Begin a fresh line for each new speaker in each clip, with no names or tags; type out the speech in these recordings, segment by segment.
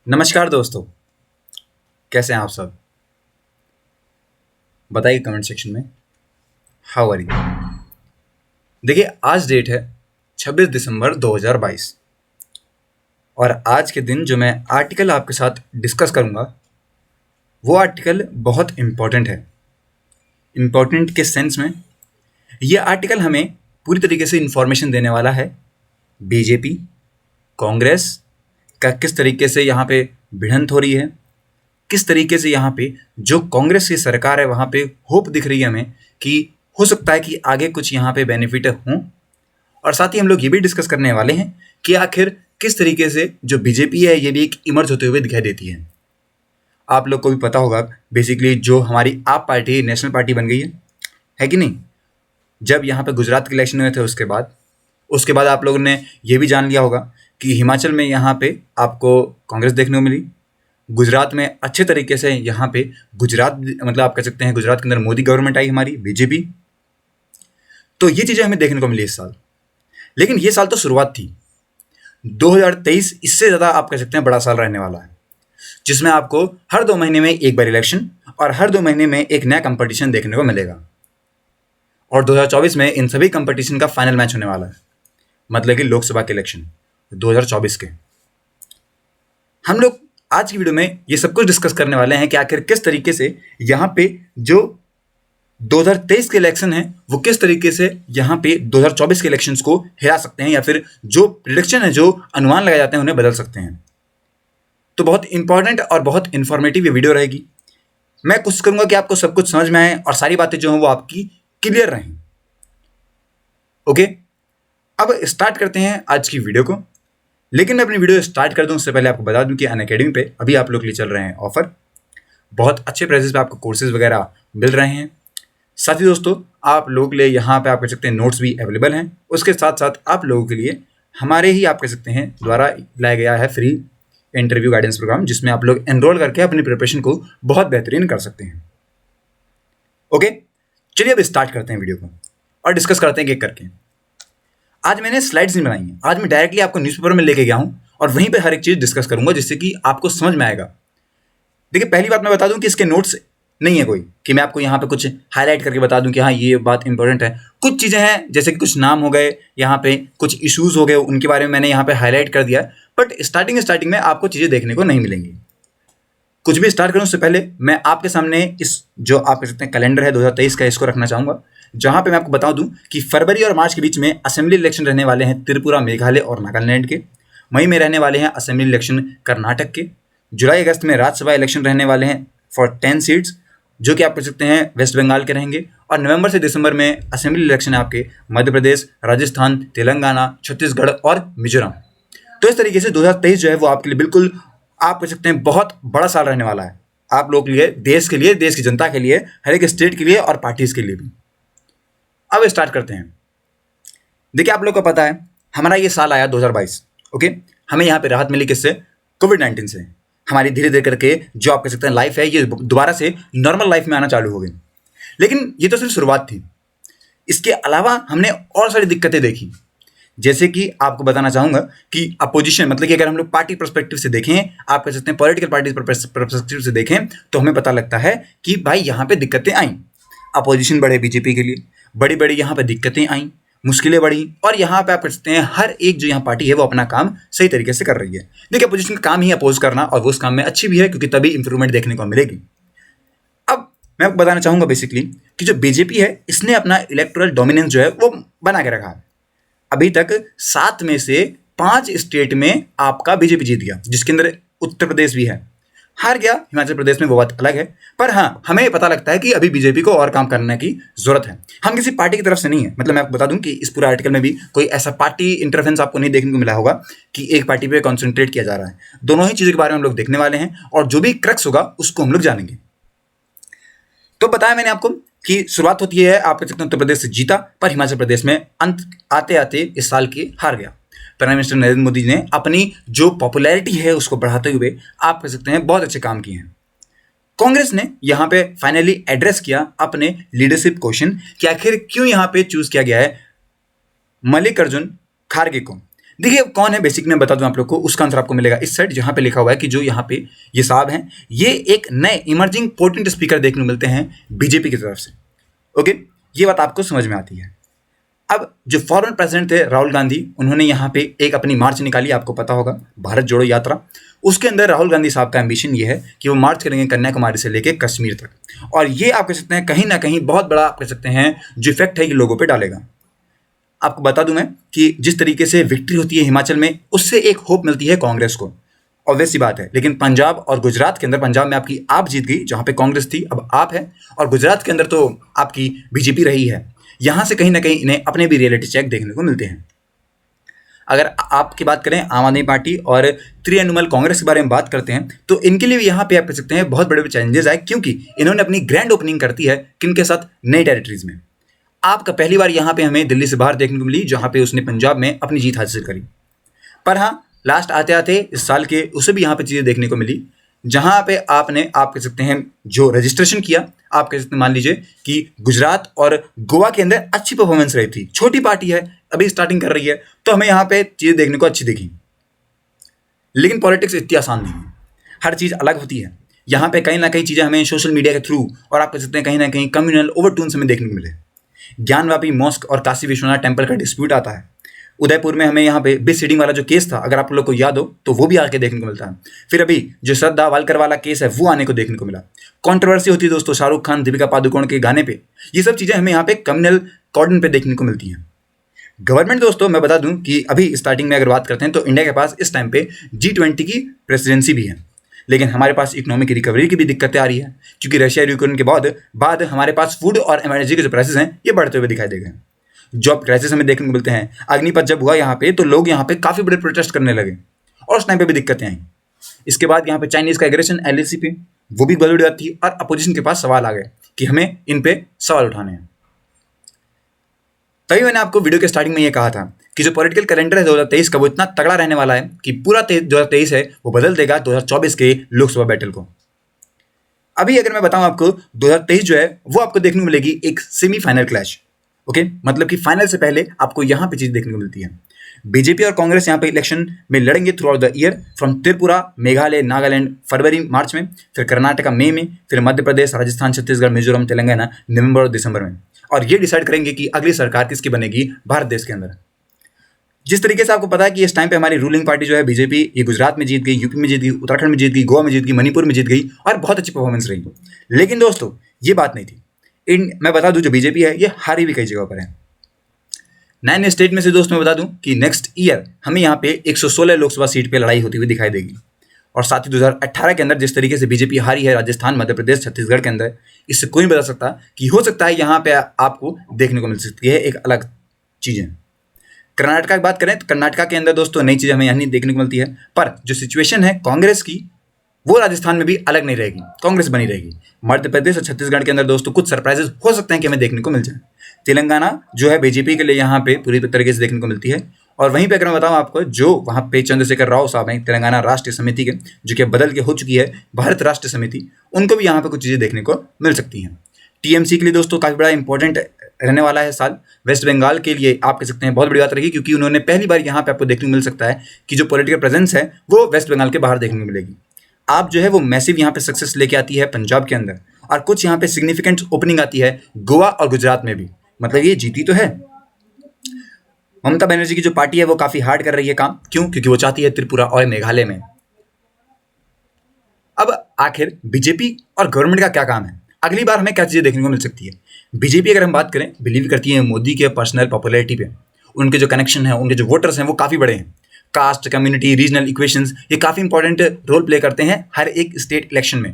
नमस्कार दोस्तों। कैसे हैं आप सब? बताइए कमेंट सेक्शन में। How are you? देखिए, आज डेट है 26 दिसंबर 2022 और आज के दिन जो मैं आर्टिकल आपके साथ डिस्कस करूंगा वो आर्टिकल बहुत इम्पॉर्टेंट है। इम्पॉर्टेंट के सेंस में ये आर्टिकल हमें पूरी तरीके से इन्फॉर्मेशन देने वाला है बीजेपी, कांग्रेस का किस तरीके से यहाँ पे भिड़ंत हो रही है, किस तरीके से यहाँ पे जो कांग्रेस की सरकार है वहाँ पे होप दिख रही है हमें कि हो सकता है कि आगे कुछ यहाँ पे बेनिफिट हों। और साथ ही हम लोग ये भी डिस्कस करने वाले हैं कि आखिर किस तरीके से जो बीजेपी है ये भी एक इमर्ज होते हुए दिखाई देती है। आप लोग को भी पता होगा बेसिकली जो हमारी आप पार्टी नेशनल पार्टी बन गई है कि नहीं? जब यहाँ पे गुजरात के इलेक्शन हुए थे उसके बाद आप लोगों ने ये भी जान लिया होगा कि हिमाचल में यहाँ पे आपको कांग्रेस देखने को मिली। गुजरात में अच्छे तरीके से यहाँ पे गुजरात मतलब आप कह सकते हैं गुजरात के अंदर मोदी गवर्नमेंट आई हमारी बीजेपी। तो ये चीज़ें हमें देखने को मिली इस साल। लेकिन ये साल तो शुरुआत थी। 2023 इससे ज़्यादा आप कह सकते हैं बड़ा साल रहने वाला है, जिसमें आपको हर 2 महीने में एक बार इलेक्शन और हर 2 महीने में एक नया कंपटीशन देखने को मिलेगा। और 2024 में इन सभी कंपटीशन का फाइनल मैच होने वाला है, मतलब कि लोकसभा के इलेक्शन 2024 के। हम लोग आज की वीडियो में ये सब कुछ डिस्कस करने वाले हैं कि आखिर किस तरीके से यहाँ पे जो 2023 के इलेक्शन है वो किस तरीके से यहाँ पे 2024 के इलेक्शंस को हिरा सकते हैं या फिर जो प्रिडिक्शन है, जो अनुमान लगाए जाते हैं उन्हें बदल सकते हैं। तो बहुत इंपॉर्टेंट और बहुत इंफॉर्मेटिव ये वीडियो रहेगी। मैं कोशिश करूंगा कि आपको सब कुछ समझ में आए और सारी बातें जो हैं वो आपकी क्लियर रहें। ओके, अब स्टार्ट करते हैं आज की वीडियो को। लेकिन मैं अपनी वीडियो स्टार्ट कर दूं उससे पहले आपको बता दूं कि अनअकैडमी पे अभी आप लोग के लिए चल रहे हैं ऑफर। बहुत अच्छे प्राइसेस पे आपको कोर्सेज वगैरह मिल रहे हैं। साथ ही दोस्तों आप लोगों के लिए यहाँ पे आप कह सकते हैं नोट्स भी अवेलेबल हैं। उसके साथ साथ आप लोगों के लिए हमारे ही आप कह सकते हैं द्वारा लाया गया है फ्री इंटरव्यू गाइडेंस प्रोग्राम, जिसमें आप लोग एनरोल करके अपनी प्रिपरेशन को बहुत बेहतरीन कर सकते हैं। ओके, चलिए अब स्टार्ट करते हैं वीडियो को और डिस्कस करते हैं एक करके। आज मैंने स्लाइड्स नहीं बनाई हैं, आज मैं डायरेक्टली आपको न्यूज़पेपर में लेके गया हूँ और वहीं पे हर एक चीज़ डिस्कस करूंगा जिससे कि आपको समझ में आएगा। देखिए, पहली बात मैं बता दूं कि इसके नोट्स नहीं है कोई कि मैं आपको यहाँ पे कुछ हाईलाइट करके बता दूं कि हाँ ये बात इंपॉर्टेंट है। कुछ चीज़ें हैं जैसे कि कुछ नाम हो गए, यहाँ पे कुछ इश्यूज हो गए, उनके बारे में मैंने यहाँ पे हाईलाइट कर दिया। बट स्टार्टिंग में आपको चीज़ें देखने को नहीं मिलेंगी। कुछ भी स्टार्ट करूँ उससे पहले मैं आपके सामने इस जो आप कह सकते हैं कैलेंडर है 2023 का, इसको रखना चाहूँगा, जहाँ पे मैं आपको बता दूं कि फरवरी और मार्च के बीच में असेंबली इलेक्शन रहने वाले हैं त्रिपुरा, मेघालय और नागालैंड के। मई में रहने वाले हैं असेंबली इलेक्शन कर्नाटक के। जुलाई अगस्त में राज्यसभा इलेक्शन रहने वाले हैं फॉर 10 सीट्स, जो कि आप कह सकते हैं वेस्ट बंगाल के रहेंगे। और नवंबर से दिसंबर में असेंबली इलेक्शन है आपके मध्य प्रदेश, राजस्थान, तेलंगाना, छत्तीसगढ़ और मिजोरम। तो इस तरीके से 2023 जो है वो आपके लिए बिल्कुल आप कह सकते हैं बहुत बड़ा साल रहने वाला है आप लोगों के लिए, देश की जनता के लिए, हर एक स्टेट के लिए और पार्टीज के लिए भी। अब स्टार्ट करते हैं। देखिए, आप लोग को पता है हमारा ये साल आया 2022। ओके, हमें यहाँ पे राहत मिली किससे? कोविड-19 से। हमारी धीरे धीरे करके जो आप कह सकते हैं लाइफ है ये दोबारा से नॉर्मल लाइफ में आना चालू हो गई। लेकिन ये तो सिर्फ शुरुआत थी। इसके अलावा हमने और सारी दिक्कतें देखी। जैसे कि आपको बताना चाहूंगा कि अपोजिशन मतलब कि अगर हम लोग पार्टी पर्सपेक्टिव से देखें, आप कह सकते हैं पॉलिटिकल पार्टी पर्सपेक्टिव से देखें, तो हमें पता लगता है कि भाई यहाँ पे दिक्कतें आई। अपोजिशन बढ़े बीजेपी के लिए, बड़ी बड़ी यहाँ पे दिक्कतें आई, मुश्किलें बढ़ी। और यहाँ पे आप कह सकते हैं हर एक जो यहाँ पार्टी है वो अपना काम सही तरीके से कर रही है। देखिए, अपोजिशन का काम ही अपोज करना और वो उस काम में अच्छी भी है क्योंकि तभी इंप्रूवमेंट देखने को मिलेगी। अब मैं आपको बताना चाहूंगा बेसिकली कि जो बीजेपी है इसने अपना इलेक्टोरल डोमिनेंस जो है वो बना के रखा है। अभी तक 7 में से 5 स्टेट में आपका बीजेपी जीत गया, जिसके अंदर उत्तर प्रदेश भी है। हार गया हिमाचल प्रदेश में, वो बात अलग है। पर हाँ, हमें पता लगता है कि अभी बीजेपी को और काम करने की जरूरत है। हम किसी पार्टी की तरफ से नहीं है, मतलब मैं आपको बता दूं कि इस पूरे आर्टिकल में भी कोई ऐसा पार्टी इंटरफेरेंस आपको नहीं देखने को मिला होगा कि एक पार्टी पे कॉन्सेंट्रेट किया जा रहा है। दोनों ही चीज़ों के बारे में हम लोग देखने वाले हैं और जो भी क्रक्स होगा उसको हम लोग जानेंगे। तो बताया मैंने आपको कि शुरुआत होती है आप कह सकते हैं उत्तर प्रदेश से जीता, पर हिमाचल प्रदेश में अंत आते आते इस साल के हार गया। प्राइम मिनिस्टर नरेंद्र मोदी ने अपनी जो पॉपुलैरिटी है उसको बढ़ाते हुए आप कह सकते हैं बहुत अच्छे काम किए हैं। कांग्रेस ने यहाँ पे फाइनली एड्रेस किया अपने लीडरशिप क्वेश्चन कि आखिर क्यों यहाँ पे चूज किया गया है मल्लिकार्जुन खड़गे को। देखिए अब कौन है बेसिक में बता दूं आप लोग को, उसका आंसर आपको मिलेगा इस साइड जहां पे लिखा हुआ है कि जो यहाँ पे ये साहब हैं, ये एक नए इमर्जिंग पोटेंट स्पीकर देखने को मिलते हैं बीजेपी की तरफ से। ओके, ये बात आपको समझ में आती है। अब जो फॉर्मर प्रेसिडेंट थे राहुल गांधी, उन्होंने यहाँ पे एक अपनी मार्च निकाली, आपको पता होगा, भारत जोड़ो यात्रा। उसके अंदर राहुल गांधी साहब का एम्बिशन ये है कि वो मार्च करेंगे कन्याकुमारी से लेकर कश्मीर तक, और ये आप कह सकते हैं कहीं ना कहीं बहुत बड़ा आप कह सकते हैं जो इफेक्ट है ये लोगों पे डालेगा। आपको बता दूं मैं कि जिस तरीके से विक्ट्री होती है हिमाचल में, उससे एक होप मिलती है कांग्रेस को, ऑब्वियस सी बात है। लेकिन पंजाब और गुजरात के अंदर, पंजाब में आपकी आप जीत गई जहां पे कांग्रेस थी, अब आप है, और गुजरात के अंदर तो आपकी बीजेपी रही है। यहां से कहीं ना कहीं इन्हें अपने भी रियलिटी चेक देखने को मिलते हैं। अगर आपकी बात करें आम आदमी पार्टी और त्रिएनुमल कांग्रेस के बारे में बात करते हैं, तो इनके लिए भी यहाँ पे आप कह सकते हैं बहुत बड़े बड़े चैलेंजेस आए, क्योंकि इन्होंने अपनी ग्रैंड ओपनिंग करती है किनके साथ, नई टेरिटरीज में। आपका पहली बार यहाँ पे हमें दिल्ली से बाहर देखने को मिली, जहाँ पे उसने पंजाब में अपनी जीत हासिल करी। पर हाँ, लास्ट आते आते इस साल के उसे भी यहाँ पे चीज़ें देखने को मिली, जहाँ पे आपने आप कह सकते हैं जो रजिस्ट्रेशन किया, आप कह सकते हैं मान लीजिए कि गुजरात और गोवा के अंदर अच्छी परफॉर्मेंस रही थी। छोटी पार्टी है, अभी स्टार्टिंग कर रही है, तो हमें यहाँ पे चीज़ें देखने को अच्छी दिखी। लेकिन पॉलिटिक्स इतनी आसान नहीं है, हर चीज़ अलग होती है। यहाँ पे कहीं ना कहीं चीज़ें हमें सोशल मीडिया के थ्रू और आप कह सकते हैं कहीं ना कहीं कम्युनल ओवरटोन्स हमें देखने को मिले। ज्ञानवापी मॉस्क और काशी विश्वनाथ टेम्पल का डिस्प्यूट आता है। उदयपुर में हमें यहाँ पे बिस सीडिंग वाला जो केस था, अगर आप लोग को याद हो तो वो भी आके देखने को मिलता है। फिर अभी जो श्रद्धा वालकर वाला केस है वो आने को देखने को मिला। कंट्रोवर्सी होती है दोस्तों शाहरुख खान दीपिका पादुकोण के गाने पे, ये सब चीज़ें हमें यहाँ पे कम्युनल कॉर्डन पे देखने को मिलती हैं। गवर्नमेंट दोस्तों मैं बता दूं कि अभी स्टार्टिंग में अगर बात करते हैं तो इंडिया के पास इस टाइम पे G20 की प्रेसिडेंसी भी है, लेकिन हमारे पास इकोनॉमिक रिकवरी की भी दिक्कतें आ रही है, क्योंकि रशिया यूक्रेन के बाद हमारे पास फूड और एनर्जी के जो प्राइसेस हैं ये बढ़ते हुए दिखाई दे गए। जॉब क्राइसिस हमें देखने को मिलते हैं। अग्निपथ जब हुआ यहाँ पे तो लोग यहाँ पे काफ़ी बड़े प्रोटेस्ट करने लगे और उस टाइम पे भी दिक्कतें आई। इसके बाद यहाँ पे चाइनीज़ का एग्रेशन LAC पे, वो भी बड़ी बात थी, और अपोजिशन के पास सवाल आ गए कि हमें इन पे सवाल उठाने हैं। तभी मैंने आपको वीडियो के स्टार्टिंग में ये कहा था कि जो पॉलिटिकल कैलेंडर है 2023 का वो इतना तगड़ा रहने वाला है कि पूरा 2023 है वो बदल देगा 2024 के लोकसभा बैटल को। अभी अगर मैं बताऊं आपको 2023 जो है वो आपको देखने को मिलेगी एक सेमीफाइनल क्लैश। ओके, मतलब कि फाइनल से पहले आपको यहाँ पे चीज देखने को मिलती है। बीजेपी और कांग्रेस यहाँ पे इलेक्शन में लड़ेंगे throughout the year, from Tripura, Meghalaya, Nagaland फरवरी मार्च में, फिर कर्नाटका मई में, फिर मध्य प्रदेश, राजस्थान, छत्तीसगढ़, मिजोरम, तेलंगाना नवंबर और दिसंबर में। और ये डिसाइड करेंगे कि अगली सरकार किसकी बनेगी भारत देश के अंदर। जिस तरीके से आपको पता है कि इस टाइम पे हमारी रूलिंग पार्टी जो है बीजेपी, ये गुजरात में जीत गई, यूपी में जीत गई, उत्तराखंड में जीत गई, गोवा में जीत गई, मणिपुर में जीत गई और बहुत अच्छी परफॉर्मेंस रही। लेकिन दोस्तों ये बात नहीं थी। मैं बता दूं जो बीजेपी है ये हारी भी कई जगह पर है। 9 स्टेट में से दोस्तों मैं बता दूं कि नेक्स्ट ईयर हमें यहाँ पे 116 लोकसभा सीट पे लड़ाई होती हुई दिखाई देगी। और साथ ही 2018 के अंदर जिस तरीके से बीजेपी हारी है राजस्थान, मध्य प्रदेश, छत्तीसगढ़ के अंदर, इससे कोई नहीं बता सकता कि हो सकता है यहाँ पे आपको देखने को मिल सकती है एक अलग चीज़ें। कर्नाटका की बात करें तो कर्नाटका के अंदर दोस्तों नई चीज़ हमें यहाँ नहीं देखने को मिलती है, पर जो सिचुएशन है कांग्रेस की वो राजस्थान में भी अलग नहीं रहेगी, कांग्रेस बनी रहेगी। मध्य प्रदेश और छत्तीसगढ़ के अंदर दोस्तों कुछ सरप्राइजेस हो सकते हैं कि हमें देखने को मिल जाए। तेलंगाना जो है बीजेपी के लिए यहाँ पे पूरी तरीके से देखने को मिलती है। और वहीं पे अगर मैं बताऊँ आपको, जो वहाँ पे चंद्रशेखर राव साहब हैं तेलंगाना राष्ट्रीय समिति के, जो कि बदल के हो चुकी है भारत राष्ट्रीय समिति, उनको भी यहाँ पे कुछ चीज़ें देखने को मिल सकती हैं। TMC के लिए दोस्तों काफ़ी बड़ा इंपॉर्टेंट रहने वाला है साल। वेस्ट बंगाल के लिए आप कह सकते हैं बहुत बड़ी बात रही, क्योंकि उन्होंने पहली बार यहाँ पे आपको देखने को मिल सकता है कि जो पॉलिटिकल प्रेजेंस है वो वेस्ट बंगाल के बाहर देखने को मिलेगी। आप जो है वो मैसिव यहाँ पे सक्सेस लेके आती है पंजाब के अंदर, और कुछ यहाँ पे सिग्निफिकेंट ओपनिंग आती है गोवा और गुजरात में भी, मतलब ये जीती तो है। ममता बनर्जी की जो पार्टी है वो काफ़ी हार्ड कर रही है काम, क्यों? क्योंकि वो चाहती है त्रिपुरा और मेघालय में। अब आखिर बीजेपी और गवर्नमेंट का क्या काम है, अगली बार हमें क्या चीज़ें देखने को मिल सकती है? बीजेपी अगर हम बात करें बिलीव करती है मोदी के पर्सनल पॉपुलैरिटी पे, उनके जो कनेक्शन है, उनके जो वोटर्स हैं वो काफ़ी बड़े हैं। कास्ट, कम्युनिटी, रीजनल इक्वेशंस ये काफ़ी इंपॉर्टेंट रोल प्ले करते हैं हर एक स्टेट इलेक्शन में।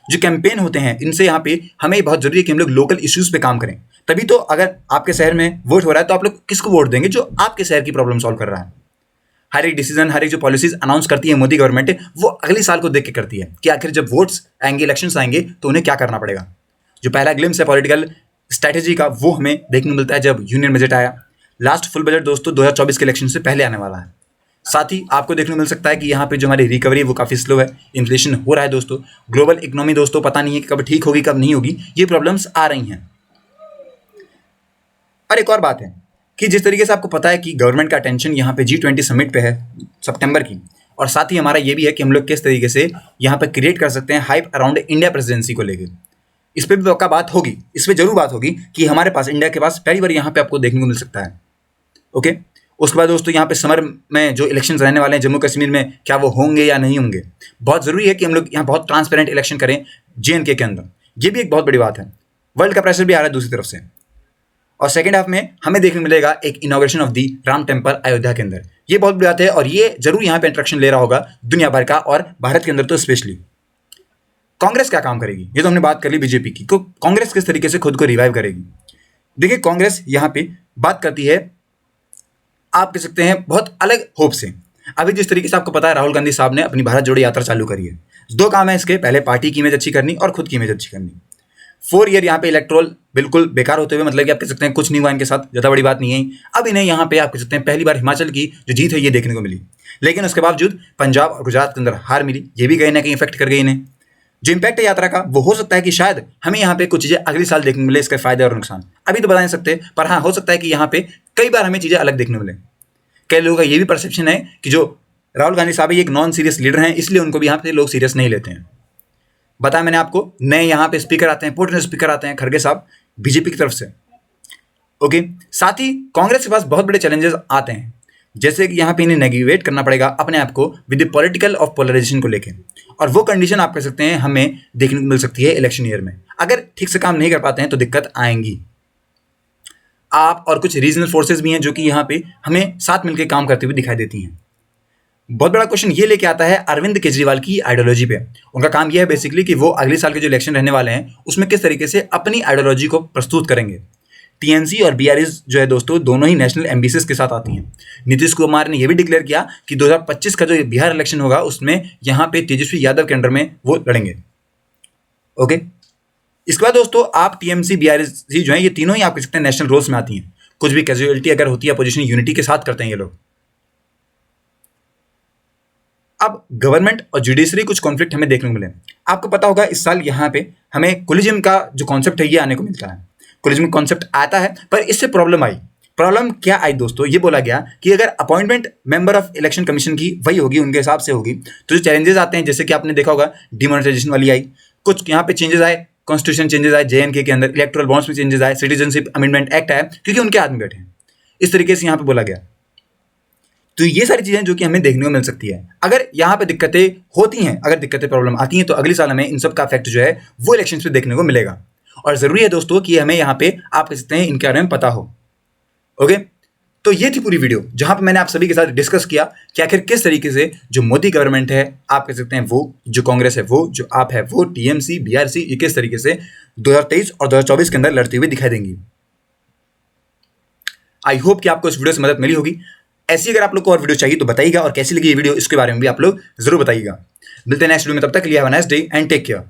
जो कैंपेन होते हैं इनसे यहाँ पे हमें बहुत जरूरी है कि हम लोग लोकल इश्यूज़ पे काम करें, तभी तो अगर आपके शहर में वोट हो रहा है तो आप लोग किसको वोट देंगे? जो आपके शहर की प्रॉब्लम सॉल्व कर रहा है। हर एक डिसीजन, हर एक जो पॉलिसीज अनाउंस करती है मोदी गवर्नमेंट, वो अगले साल को देख के करती है कि आखिर जब वोट्स आएंगे, इलेक्शंस आएंगे, तो उन्हें क्या करना पड़ेगा। जो पहला ग्लिम्स है पॉलिटिकल स्ट्रैटेजी का वो हमें देखने को मिलता है जब यूनियन बजट आया। लास्ट फुल बजट दोस्तों 2024 के इलेक्शन से पहले आने वाला है। साथ ही आपको देखने को मिल सकता है कि यहाँ पे जो हमारी रिकवरी है वो काफ़ी स्लो है, इन्फ्लेशन हो रहा है दोस्तों, ग्लोबल इकोनॉमी दोस्तों पता नहीं है कि कब ठीक होगी कब नहीं होगी, ये प्रॉब्लम्स आ रही हैं। और एक और बात है, कि जिस तरीके से आपको पता है कि गवर्नमेंट का अटेंशन यहाँ पे G20 समिट पे है सितंबर की, और साथ ही हमारा ये भी है कि हम लोग किस तरीके से यहाँ पे क्रिएट कर सकते हैं हाइप अराउंड इंडिया प्रेसिडेंसी को लेके। इस पर भी पक्का बात होगी, इस पर जरूर बात होगी कि हमारे पास, इंडिया के पास पहली बार यहाँ पे आपको देखने को मिल सकता है। ओके, उसके बाद दोस्तों यहाँ पे समर में जो इलेक्शंस रहने वाले हैं जम्मू कश्मीर में, क्या वो होंगे या नहीं होंगे। बहुत ज़रूरी है कि हम लोग यहाँ बहुत ट्रांसपेरेंट इलेक्शन करें J&K के अंदर, ये भी एक बहुत बड़ी बात है। वर्ल्ड का प्रेशर भी आ रहा है दूसरी तरफ से। और सेकेंड हाफ में हमें देखने मिलेगा एक inauguration of the Ram temple Ayodhya के अंदर, ये बहुत बड़ी बात है और ये जरूर यहाँ पे इंट्रैक्शन ले रहा होगा दुनिया भर का, और भारत के अंदर तो स्पेशली। कांग्रेस क्या काम करेगी, ये तो हमने बात कर ली बीजेपी की, तो कांग्रेस किस तरीके से खुद को रिवाइव करेगी। देखिए, कांग्रेस यहाँ पे बात करती है, आप कह सकते हैं बहुत अलग होप से। अभी जिस तरीके से आपको पता है राहुल गांधी साहब ने अपनी भारत जोड़ो यात्रा चालू करी है, दो काम है इसके, पहले पार्टी की इमेज अच्छी करनी और खुद की इमेज अच्छी करनी। 4 ईयर यहाँ पे इलेक्ट्रोल बिल्कुल बेकार होते हुए, मतलब कि आप कह सकते हैं कुछ नहीं हुआ इनके साथ, ज़्यादा बड़ी बात नहीं है। अब इन्हें यहाँ पे आप कह सकते हैं पहली बार हिमाचल की जो जीत है ये देखने को मिली, लेकिन उसके बावजूद पंजाब और गुजरात के अंदर हार मिली, ये भी कहीं ना कहीं इफेक्ट कर गई इन्हें। जो इम्पैक्ट है यात्रा का वो हो सकता है कि शायद हमें यहाँ पे कुछ चीज़ें अगले साल देखने को मिले, इसके फायदे और नुकसान अभी तो बता नहीं सकते, पर हाँ हो सकता है कि यहाँ पे कई बार हमें चीज़ें अलग देखने को मिले। कई लोगों का ये भी परसेप्शन है कि जो राहुल गांधी साहब ये एक नॉन सीरियस लीडर हैं, इसलिए उनको भी यहाँ पे लोग सीरियस नहीं लेते हैं। बताया मैंने आपको, नए यहाँ पे स्पीकर आते हैं, पोर्टल स्पीकर आते हैं खड़गे साहब बीजेपी की तरफ से। ओके, साथ ही कांग्रेस के पास बहुत बड़े चैलेंजेस आते हैं, जैसे कि यहाँ पे इन्हें नेगेटिवेट करना पड़ेगा अपने आप को with the political of polarisation को लेके, और वो कंडीशन आप कह सकते हैं हमें देखने को मिल सकती है इलेक्शन ईयर में। अगर ठीक से काम नहीं कर पाते हैं तो दिक्कत आएंगी। आप और कुछ रीजनल फोर्सेस भी हैं जो कि यहाँ पे हमें साथ मिलकर काम करते हुए दिखाई देती हैं। बहुत बड़ा क्वेश्चन ये लेके आता है अरविंद केजरीवाल की आइडियोलॉजी पे। उनका काम यह है बेसिकली कि वो अगले साल के जो इलेक्शन रहने वाले हैं उसमें किस तरीके से अपनी आइडियोलॉजी को प्रस्तुत करेंगे। टीएमसी और बीआरएस जो है दोस्तों, दोनों ही नेशनल एम्बिशंस के साथ आती हैं। नीतीश कुमार ने यह भी डिक्लेयर किया कि 2025 का जो बिहार इलेक्शन होगा उसमें यहाँ पे तेजस्वी यादव के अंडर में वो लड़ेंगे। ओके, इसके बाद दोस्तों आप टीएमसी बीआरएस जो है ये तीनों ही आप कह सकते हैं नेशनल रोल्स में आती हैं। कुछ भी कैजुअलिटी अगर होती है अपोजिशन यूनिटी के साथ करते हैं ये लोग। अब गवर्नमेंट और जुडिशरी कुछ कॉन्फ्लिक्ट हमें देखने को मिले। आपको पता होगा इस साल यहाँ पे हमें कोलिजियम का जो कॉन्सेप्ट है ये आने को मिलता है। कोलिजियम कॉन्सेप्ट आता है, पर इससे प्रॉब्लम आई। प्रॉब्लम क्या आई दोस्तों, ये बोला गया कि अगर appointment member of election commission की वही होगी, उनके हिसाब से होगी, तो जो चैलेंजेस आते हैं, जैसे कि आपने देखा होगा डिमोनेटाइजेशन वाली आई, कुछ यहाँ पे चेंजेस आए, कॉन्स्टिट्यूशन चेंजेस आए J&K के अंदर, इलेक्टोरल बॉन्ड्स में चेंजेस आए, सिटीजनशिप अमेंडमेंट एक्ट आया क्योंकि उनके आदमी बैठे हैं। इस तरीके से यहाँ पे बोला गया। तो ये सारी चीज़ें जो कि हमें देखने को मिल सकती है। अगर यहाँ पे दिक्कतें होती हैं, अगर दिक्कतें प्रॉब्लम आती हैं, तो अगले साल हमें इन सब का इफेक्ट जो है वो इलेक्शन पे देखने को मिलेगा। और ज़रूरी है दोस्तों कि हमें यहाँ पे आप कह सकते हैं इनके बारे में पता हो। ओके, तो ये थी पूरी वीडियो जहाँ पे मैंने आप सभी के साथ डिस्कस किया कि आखिर किस तरीके से जो मोदी गवर्नमेंट है, आप कह सकते हैं वो, जो कांग्रेस है वो, जो आप है वो, टीएमसी बीआरसी, ये किस तरीके से 2023 और 2024 के अंदर लड़ती हुई दिखाई देंगी। आई होप कि आपको इस वीडियो से मदद मिली होगी। ऐसी अगर आप लोग को और वीडियो चाहिए तो बताइएगा, और कैसी लगी ये वीडियो इसके बारे में भी आप लोग जरूर बताइएगा। मिलते हैं नेक्स्ट वीडियो में, तब तक के लिए have a nice day and take care.